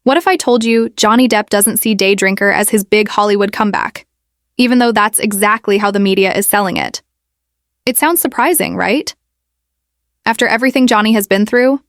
What if I told you Johnny Depp doesn't see Daydrinker as his big Hollywood comeback, even though that's exactly how the media is selling it? It sounds surprising, right? After everything Johnny has been through,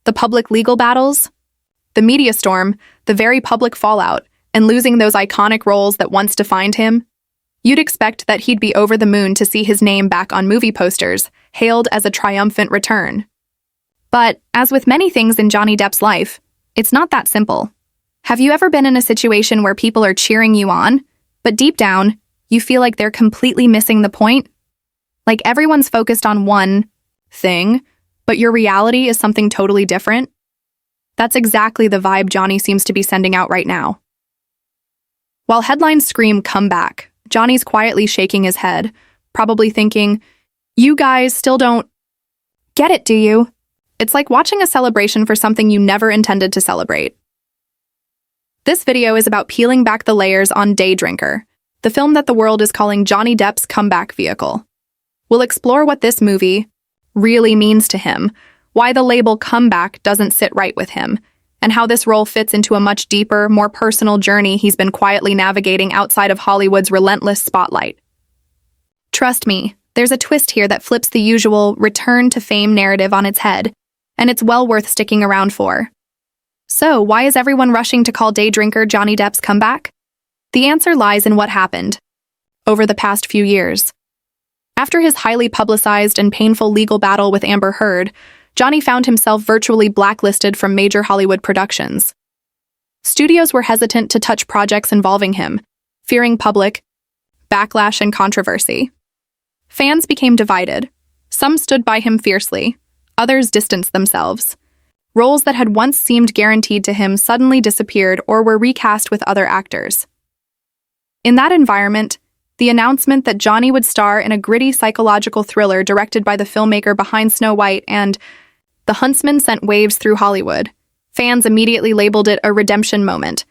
the public legal battles, the media storm, the very public fallout, and losing those iconic roles that once defined him, you'd expect that he'd be over the moon to see his name back on movie posters, hailed as a triumphant return. But, as with many things in Johnny Depp's life, it's not that simple. Have you ever been in a situation where people are cheering you on, but deep down, you feel like they're completely missing the point? Like everyone's focused on one thing, but your reality is something totally different? That's exactly the vibe Johnny seems to be sending out right now. While headlines scream comeback, Johnny's quietly shaking his head, probably thinking, you guys still don't get it, do you? It's like watching a celebration for something you never intended to celebrate. This video is about peeling back the layers on Daydrinker, the film that the world is calling Johnny Depp's comeback vehicle. We'll explore what this movie really means to him, why the label comeback doesn't sit right with him, and how this role fits into a much deeper, more personal journey he's been quietly navigating outside of Hollywood's relentless spotlight. Trust me, there's a twist here that flips the usual return to fame narrative on its head, and it's well worth sticking around for. So, why is everyone rushing to call Daydrinker Johnny Depp's comeback? The answer lies in what happened over the past few years. After his highly publicized and painful legal battle with Amber Heard, Johnny found himself virtually blacklisted from major Hollywood productions. Studios were hesitant to touch projects involving him, fearing public backlash and controversy. Fans became divided. Some stood by him fiercely, others distanced themselves. Roles that had once seemed guaranteed to him suddenly disappeared or were recast with other actors. In that environment, the announcement that Johnny would star in a gritty psychological thriller directed by the filmmaker behind Snow White and The Huntsman sent waves through Hollywood. Fans immediately labeled it a redemption moment.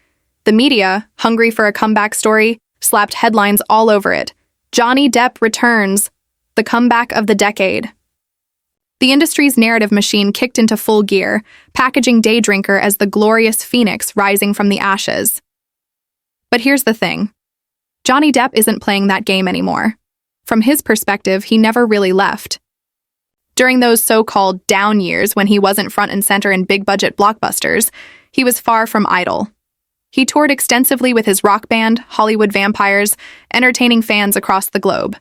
The media, hungry for a comeback story, slapped headlines all over it. Johnny Depp returns, the comeback of the decade. The industry's narrative machine kicked into full gear, packaging Daydrinker as the glorious phoenix rising from the ashes. But here's the thing. Johnny Depp isn't playing that game anymore. From his perspective, he never really left. During those so-called down years when he wasn't front and center in big-budget blockbusters, he was far from idle. He toured extensively with his rock band, Hollywood Vampires, entertaining fans across the globe.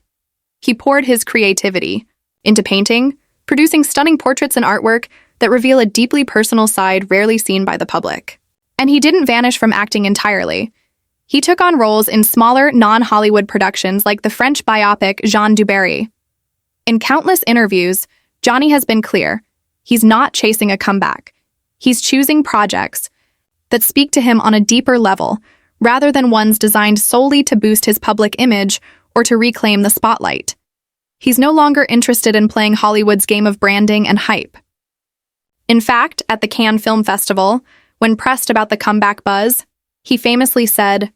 He poured his creativity into painting, producing stunning portraits and artwork that reveal a deeply personal side rarely seen by the public. And he didn't vanish from acting entirely. He took on roles in smaller, non-Hollywood productions like the French biopic Jean Dubarry. In countless interviews, Johnny has been clear. He's not chasing a comeback. He's choosing projects that speak to him on a deeper level, rather than ones designed solely to boost his public image or to reclaim the spotlight. He's no longer interested in playing Hollywood's game of branding and hype. In fact, at the Cannes Film Festival, when pressed about the comeback buzz, he famously said,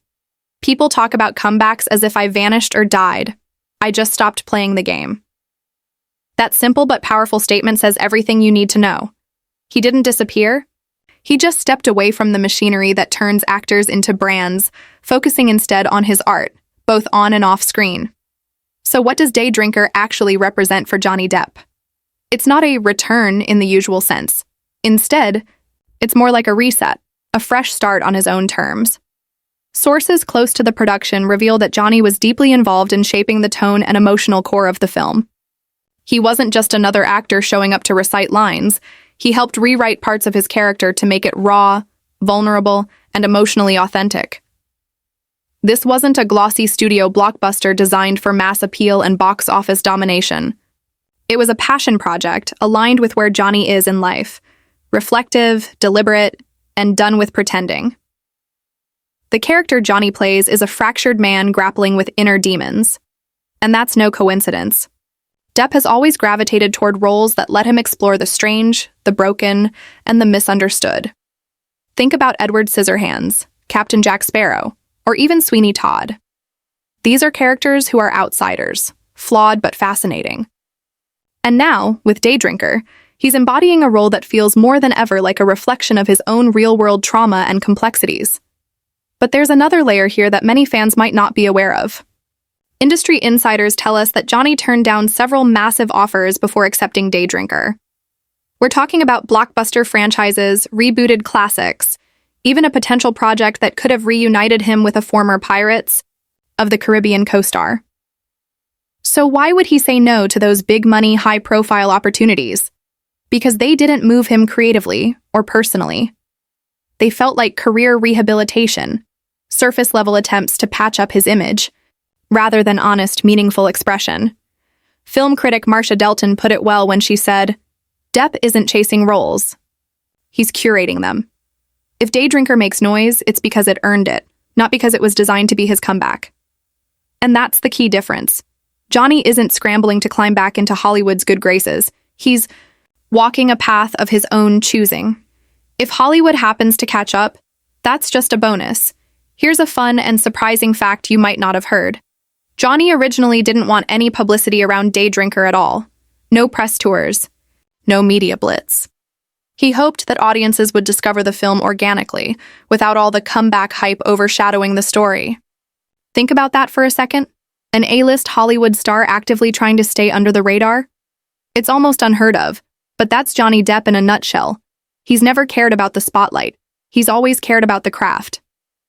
"People talk about comebacks as if I vanished or died. I just stopped playing the game." That simple but powerful statement says everything you need to know. He didn't disappear. He just stepped away from the machinery that turns actors into brands, focusing instead on his art, both on and off screen. So what does Daydrinker actually represent for Johnny Depp? It's not a return in the usual sense. Instead, it's more like a reset, a fresh start on his own terms. Sources close to the production reveal that Johnny was deeply involved in shaping the tone and emotional core of the film. He wasn't just another actor showing up to recite lines. He helped rewrite parts of his character to make it raw, vulnerable, and emotionally authentic. This wasn't a glossy studio blockbuster designed for mass appeal and box office domination. It was a passion project aligned with where Johnny is in life, reflective, deliberate, and done with pretending. The character Johnny plays is a fractured man grappling with inner demons. And that's no coincidence. Depp has always gravitated toward roles that let him explore the strange, the broken, and the misunderstood. Think about Edward Scissorhands, Captain Jack Sparrow, or even Sweeney Todd. These are characters who are outsiders, flawed but fascinating. And now, with Daydrinker, He's embodying a role that feels more than ever like a reflection of his own real-world trauma and complexities. But there's another layer here that many fans might not be aware of. Industry insiders tell us that Johnny turned down several massive offers before accepting Daydrinker. We're talking about blockbuster franchises, rebooted classics, even a potential project that could have reunited him with a former Pirates of the Caribbean co-star. So why would he say no to those big-money, high-profile opportunities? Because they didn't move him creatively or personally. They felt like career rehabilitation, surface-level attempts to patch up his image, rather than honest, meaningful expression. Film critic Marcia Delton put it well when she said, "Depp isn't chasing roles. He's curating them. If Daydrinker makes noise, it's because it earned it, not because it was designed to be his comeback." And that's the key difference. Johnny isn't scrambling to climb back into Hollywood's good graces. He's walking a path of his own choosing. If Hollywood happens to catch up, that's just a bonus. Here's a fun and surprising fact you might not have heard. Johnny originally didn't want any publicity around Daydrinker at all. No press tours. No media blitz. He hoped that audiences would discover the film organically, without all the comeback hype overshadowing the story. Think about that for a second. An A-list Hollywood star actively trying to stay under the radar? It's almost unheard of, but that's Johnny Depp in a nutshell. He's never cared about the spotlight. He's always cared about the craft.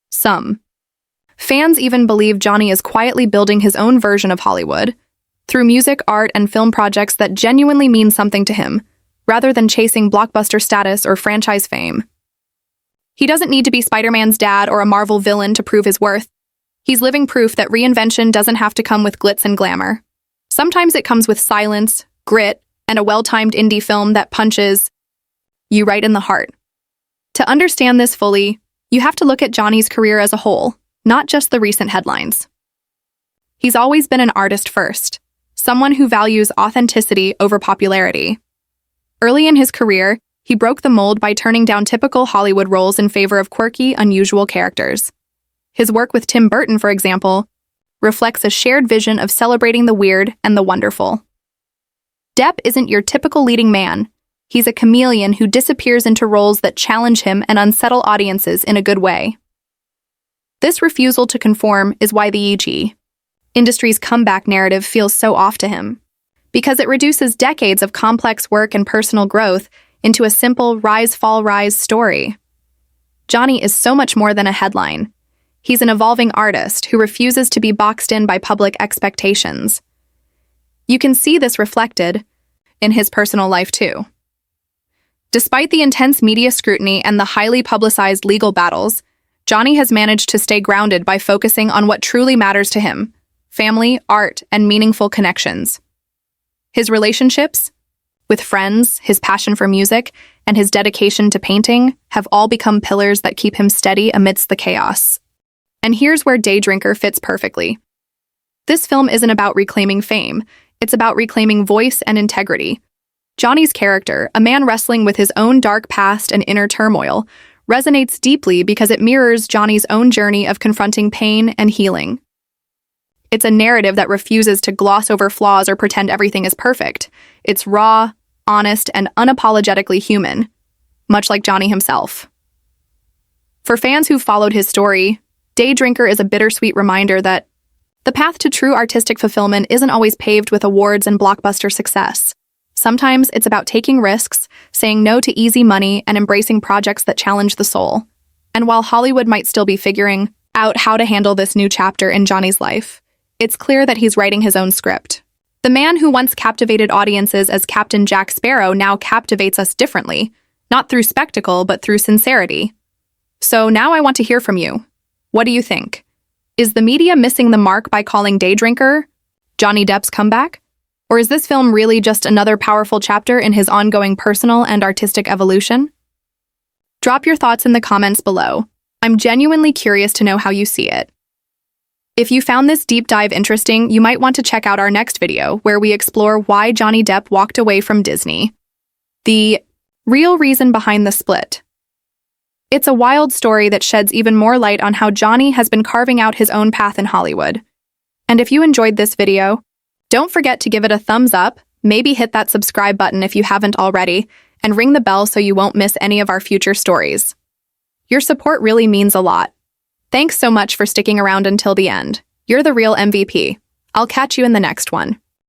Some fans even believe Johnny is quietly building his own version of Hollywood, through music, art, and film projects that genuinely mean something to him, rather than chasing blockbuster status or franchise fame. He doesn't need to be Spider-Man's dad or a Marvel villain to prove his worth. He's living proof that reinvention doesn't have to come with glitz and glamour. Sometimes it comes with silence, grit, and a well-timed indie film that punches you right in the heart. To understand this fully, you have to look at Johnny's career as a whole, not just the recent headlines. He's always been an artist first, someone who values authenticity over popularity. Early in his career, he broke the mold by turning down typical Hollywood roles in favor of quirky, unusual characters. His work with Tim Burton, for example, reflects a shared vision of celebrating the weird and the wonderful. Depp isn't your typical leading man. He's a chameleon who disappears into roles that challenge him and unsettle audiences in a good way. This refusal to conform is why the E.G. industry's comeback narrative feels so off to him, because it reduces decades of complex work and personal growth into a simple rise, fall, rise story. Johnny is so much more than a headline. He's an evolving artist who refuses to be boxed in by public expectations. You can see this reflected in his personal life too. Despite the intense media scrutiny and the highly publicized legal battles, Johnny has managed to stay grounded by focusing on what truly matters to him: family, art, and meaningful connections. His relationships with friends, his passion for music, and his dedication to painting have all become pillars that keep him steady amidst the chaos. And here's where Daydrinker fits perfectly. This film isn't about reclaiming fame, it's about reclaiming voice and integrity. Johnny's character, a man wrestling with his own dark past and inner turmoil, resonates deeply because it mirrors Johnny's own journey of confronting pain and healing. It's a narrative that refuses to gloss over flaws or pretend everything is perfect. It's raw, honest, and unapologetically human, much like Johnny himself. For fans who've followed his story, Daydrinker is a bittersweet reminder that the path to true artistic fulfillment isn't always paved with awards and blockbuster success. Sometimes it's about taking risks, saying no to easy money, and embracing projects that challenge the soul. And while Hollywood might still be figuring out how to handle this new chapter in Johnny's life, it's clear that he's writing his own script. The man who once captivated audiences as Captain Jack Sparrow now captivates us differently, not through spectacle, but through sincerity. So now I want to hear from you. What do you think? Is the media missing the mark by calling Daydrinker Johnny Depp's comeback? Or is this film really just another powerful chapter in his ongoing personal and artistic evolution? Drop your thoughts in the comments below. I'm genuinely curious to know how you see it. If you found this deep dive interesting, you might want to check out our next video where we explore why Johnny Depp walked away from Disney. The real reason behind the split. It's a wild story that sheds even more light on how Johnny has been carving out his own path in Hollywood. And if you enjoyed this video, don't forget to give it a thumbs up, Maybe hit that subscribe button if you haven't already, and ring the bell so you won't miss any of our future stories. Your support really means a lot. Thanks so much for sticking around until the end. You're the real MVP. I'll catch you in the next one.